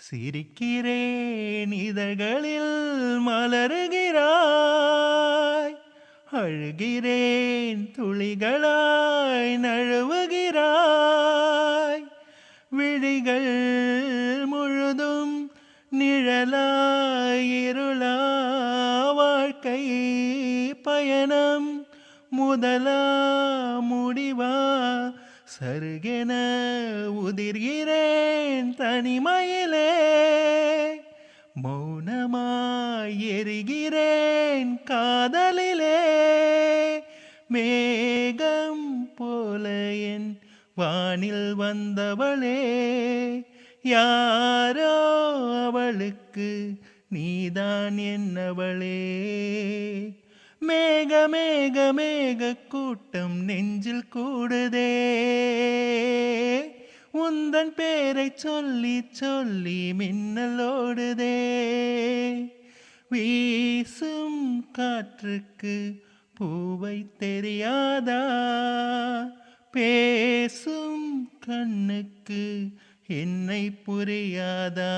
சிரிக்கிறேன் இதழ்களில் மலருகிறாய், அழுகிறேன் துளிகளாய் நழுவுகிறாய். விழிகள் முழுதும் நிழலாய் இருளா, வாழ்க்கை பயணம் முதலா முடிவா, சருகென உதிர்கிறேன் தனிமையிலே, மௌனமாய் எரிகிறேன் காதலிலே. மேகம் போல என் வானில் வந்தவளே, யாரோ அவளுக்கு நீதான் என்னவளே. மேக மேக மேக கூட்டம் நெஞ்சில் கூடுதே, உந்தன் பேரை சொல்லி சொல்லி மின்னலோடுதே. வீசும் காற்றுக்கு பூவை தெரியாதா, பேசும் கண்ணுக்கு என்னை புரியாதா.